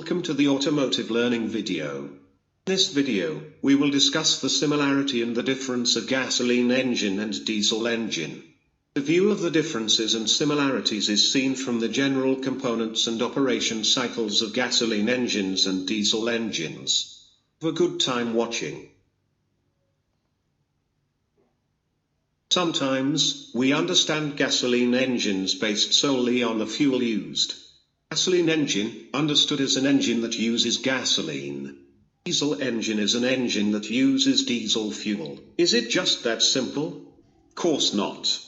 Welcome to the automotive learning video. In this video, we will discuss the similarity and the difference of gasoline engine and diesel engine. The view of the differences and similarities is seen from the general components and operation cycles of gasoline engines and diesel engines. Have a good time watching. Sometimes, we understand gasoline engines based solely on the fuel used. Gasoline engine, understood as an engine that uses gasoline. Diesel engine is an engine that uses diesel fuel. Is it just that simple? Of course not.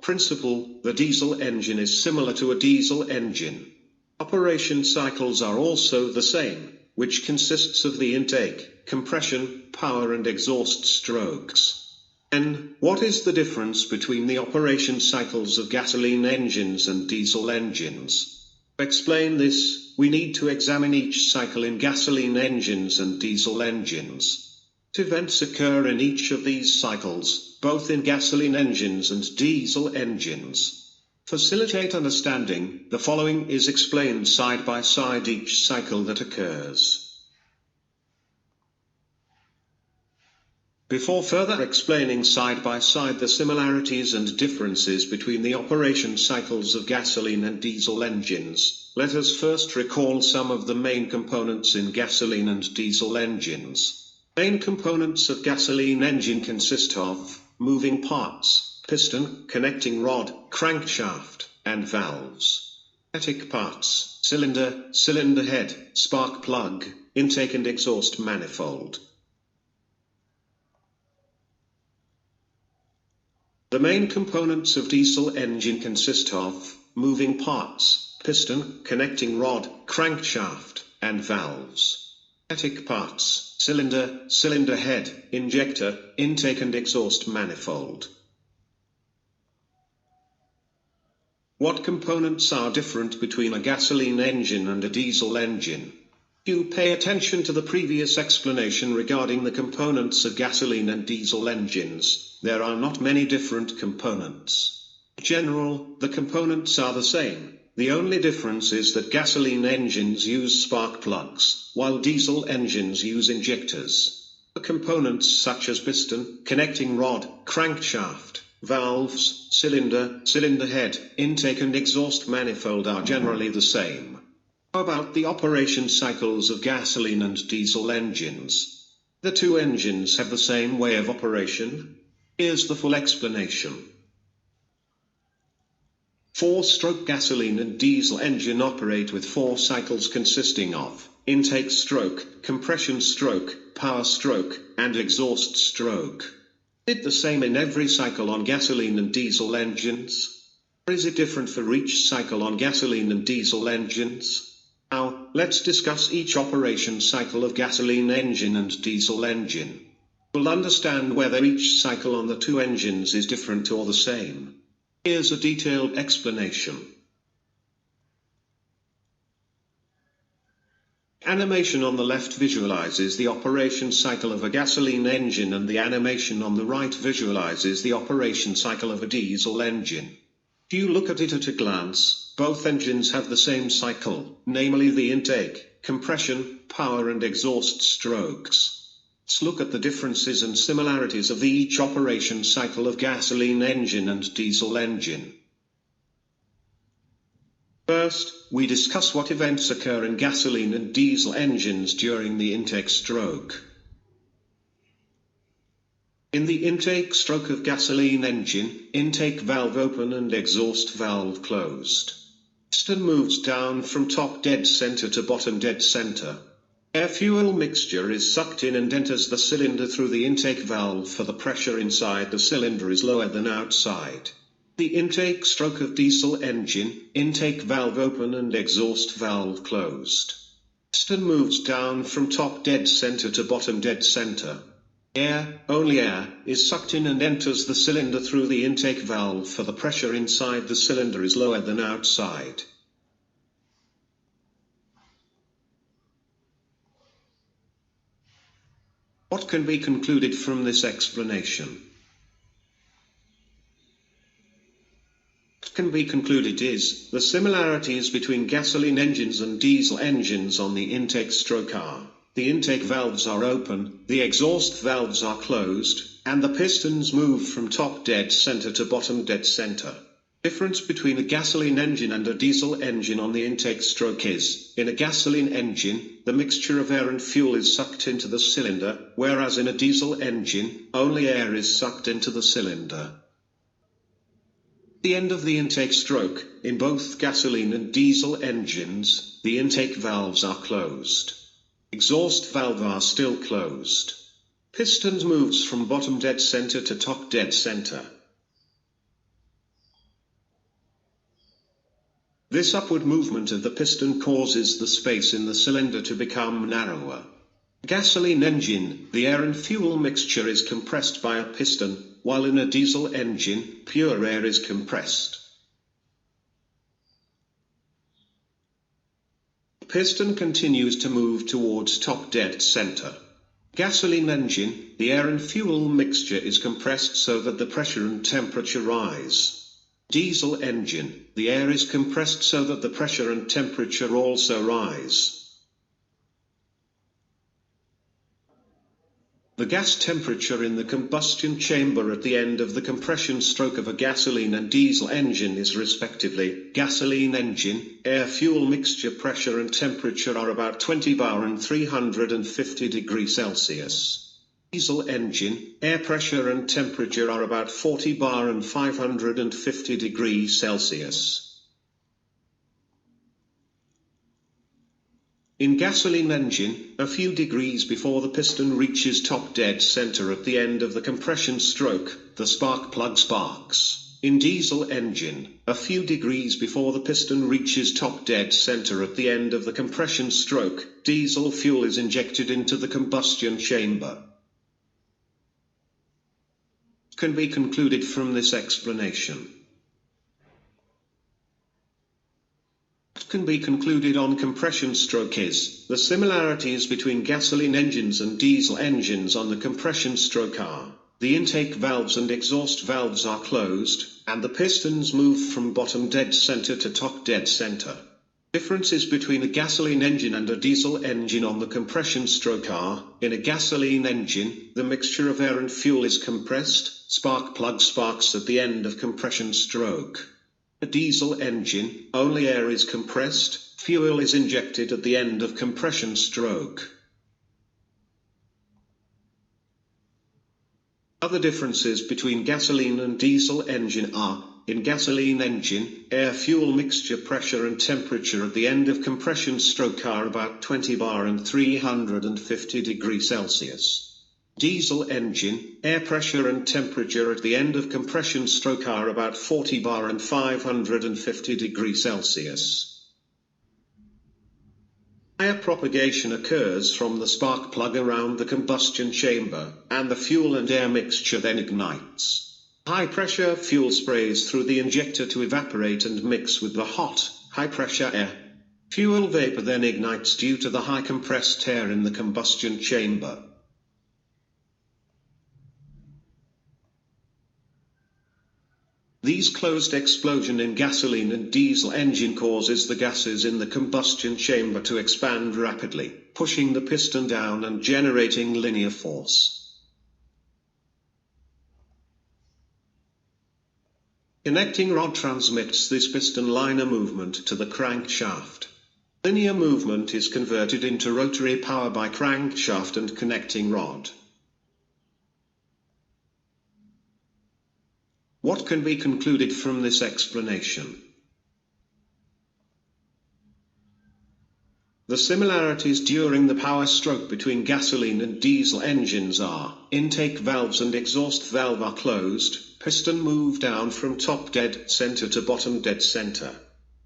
Principle, the diesel engine is similar to a diesel engine. Operation cycles are also the same, which consists of the intake, compression, power and exhaust strokes. Then, what is the difference between the operation cycles of gasoline engines and diesel engines? To explain this, we need to examine each cycle in gasoline engines and diesel engines. Events occur in each of these cycles, both in gasoline engines and diesel engines. To facilitate understanding, the following is explained side by side each cycle that occurs. Before further explaining side by side the similarities and differences between the operation cycles of gasoline and diesel engines, let us first recall some of the main components in gasoline and diesel engines. Main components of gasoline engine consist of moving parts, piston, connecting rod, crankshaft, and valves. Static parts, cylinder head, spark plug, intake and exhaust manifold. The main components of diesel engine consist of moving parts, piston, connecting rod, crankshaft, and valves. Static parts, cylinder head, injector, intake and exhaust manifold. What components are different between a gasoline engine and a diesel engine? If you pay attention to the previous explanation regarding the components of gasoline and diesel engines, there are not many different components. In general, the components are the same. The only difference is that gasoline engines use spark plugs, while diesel engines use injectors. The components such as piston, connecting rod, crankshaft, valves, cylinder head, intake and exhaust manifold are generally the same. How about the operation cycles of gasoline and diesel engines? The two engines have the same way of operation. Here's the full explanation. Four-stroke gasoline and diesel engine operate with four cycles consisting of intake stroke, compression stroke, power stroke, and exhaust stroke. Is it the same in every cycle on gasoline and diesel engines? Or is it different for each cycle on gasoline and diesel engines? Now, let's discuss each operation cycle of gasoline engine and diesel engine. We'll understand whether each cycle on the two engines is different or the same. Here's a detailed explanation. Animation on the left visualizes the operation cycle of a gasoline engine and the animation on the right visualizes the operation cycle of a diesel engine. If you look at it at a glance, both engines have the same cycle, namely the intake, compression, power and exhaust strokes. Let's look at the differences and similarities of each operation cycle of gasoline engine and diesel engine. First, we discuss what events occur in gasoline and diesel engines during the intake stroke. In the intake stroke of gasoline engine, intake valve open and exhaust valve closed. Piston moves down from top dead center to bottom dead center. Air-fuel mixture is sucked in and enters the cylinder through the intake valve, for the pressure inside the cylinder is lower than outside. The intake stroke of diesel engine, intake valve open and exhaust valve closed. Piston moves down from top dead center to bottom dead center. Only air, is sucked in and enters the cylinder through the intake valve, for the pressure inside the cylinder is lower than outside. What can be concluded from this explanation? Can be concluded is, the similarities between gasoline engines and diesel engines on the intake stroke are, the intake valves are open, the exhaust valves are closed, and the pistons move from top dead center to bottom dead center. Difference between a gasoline engine and a diesel engine on the intake stroke is, in a gasoline engine, the mixture of air and fuel is sucked into the cylinder, whereas in a diesel engine, only air is sucked into the cylinder. The end of the intake stroke, in both gasoline and diesel engines, the intake valves are closed. Exhaust valve are still closed. Pistons moves from bottom dead center to top dead center. This upward movement of the piston causes the space in the cylinder to become narrower. Gasoline engine, the air and fuel mixture is compressed by a piston, while in a diesel engine, pure air is compressed. The piston continues to move towards top dead center. Gasoline engine, the air and fuel mixture is compressed so that the pressure and temperature rise. Diesel engine, the air is compressed so that the pressure and temperature also rise. The gas temperature in the combustion chamber at the end of the compression stroke of a gasoline and diesel engine is respectively, gasoline engine, air-fuel mixture pressure and temperature are about 20 bar and 350 degrees Celsius. Diesel engine, air pressure and temperature are about 40 bar and 550 degrees Celsius. In gasoline engine, a few degrees before the piston reaches top dead center at the end of the compression stroke, the spark plug sparks. In diesel engine, a few degrees before the piston reaches top dead center at the end of the compression stroke, diesel fuel is injected into the combustion chamber. Can be concluded from this explanation. What can be concluded on compression stroke is, the similarities between gasoline engines and diesel engines on the compression stroke are, the intake valves and exhaust valves are closed, and the pistons move from bottom dead center to top dead center. Differences between a gasoline engine and a diesel engine on the compression stroke are, in a gasoline engine, the mixture of air and fuel is compressed, spark plug sparks at the end of compression stroke. A diesel engine, only air is compressed, fuel is injected at the end of compression stroke. Other differences between gasoline and diesel engine are, in gasoline engine, air-fuel mixture pressure and temperature at the end of compression stroke are about 20 bar and 350 degrees Celsius. Diesel engine, air pressure and temperature at the end of compression stroke are about 40 bar and 550 degrees Celsius. Fire propagation occurs from the spark plug around the combustion chamber, and the fuel and air mixture then ignites. High-pressure fuel sprays through the injector to evaporate and mix with the hot, high-pressure air. Fuel vapor then ignites due to the high compressed air in the combustion chamber. These closed explosion in gasoline and diesel engine causes the gases in the combustion chamber to expand rapidly, pushing the piston down and generating linear force. Connecting rod transmits this piston liner movement to the crankshaft. Linear movement is converted into rotary power by crankshaft and connecting rod. What can be concluded from this explanation? The similarities during the power stroke between gasoline and diesel engines are, intake valves and exhaust valve are closed, piston move down from top dead center to bottom dead center.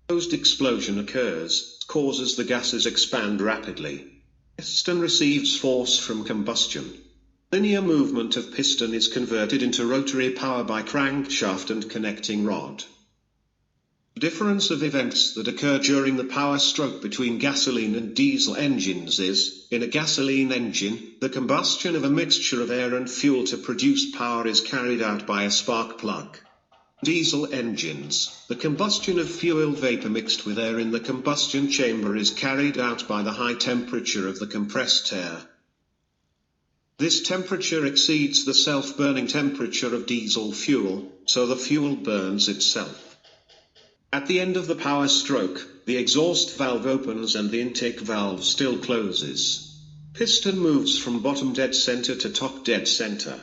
Closed explosion occurs, causes the gases expand rapidly. Piston receives force from combustion. Linear movement of piston is converted into rotary power by crankshaft and connecting rod. Difference of events that occur during the power stroke between gasoline and diesel engines is, in a gasoline engine, the combustion of a mixture of air and fuel to produce power is carried out by a spark plug. Diesel engines. The combustion of fuel vapor mixed with air in the combustion chamber is carried out by the high temperature of the compressed air. This temperature exceeds the self-burning temperature of diesel fuel, so the fuel burns itself. At the end of the power stroke, the exhaust valve opens and the intake valve still closes. Piston moves from bottom dead center to top dead center.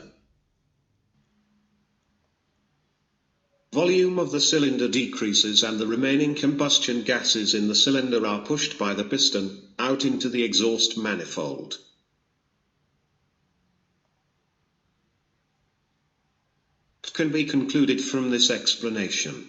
Volume of the cylinder decreases and the remaining combustion gases in the cylinder are pushed by the piston out into the exhaust manifold. What can be concluded from this explanation?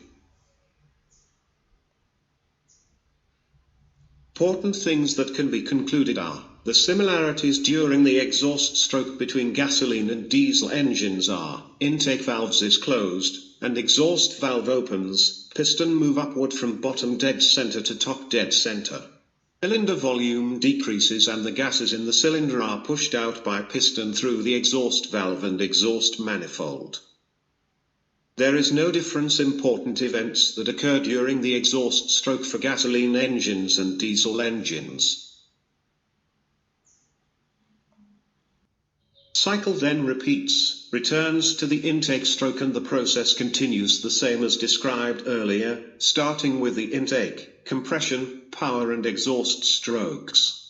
Important things that can be concluded are: the similarities during the exhaust stroke between gasoline and diesel engines are: intake valves is closed, and exhaust valve opens, piston move upward from bottom dead center to top dead center. Cylinder volume decreases and the gases in the cylinder are pushed out by piston through the exhaust valve and exhaust manifold. There is no difference in important events that occur during the exhaust stroke for gasoline engines and diesel engines. Cycle then returns to the intake stroke, and the process continues the same as described earlier, starting with the intake, compression, power and exhaust strokes.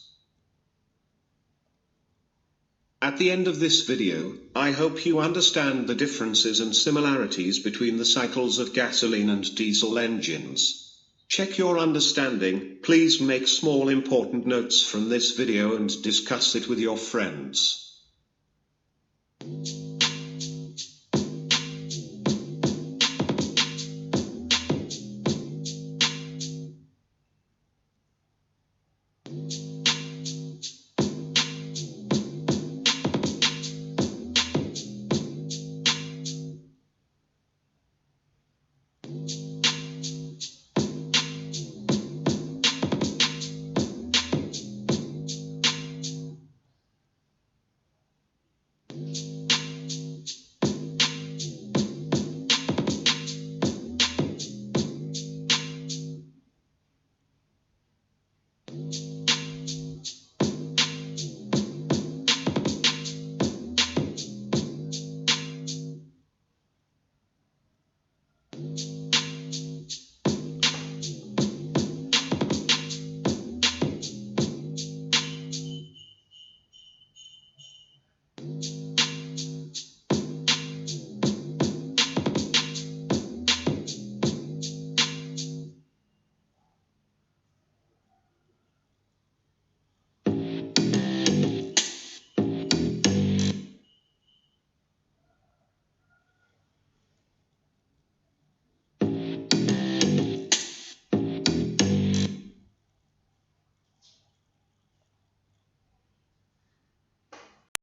At the end of this video, I hope you understand the differences and similarities between the cycles of gasoline and diesel engines. Check your understanding. Please make small important notes from this video and discuss it with your friends.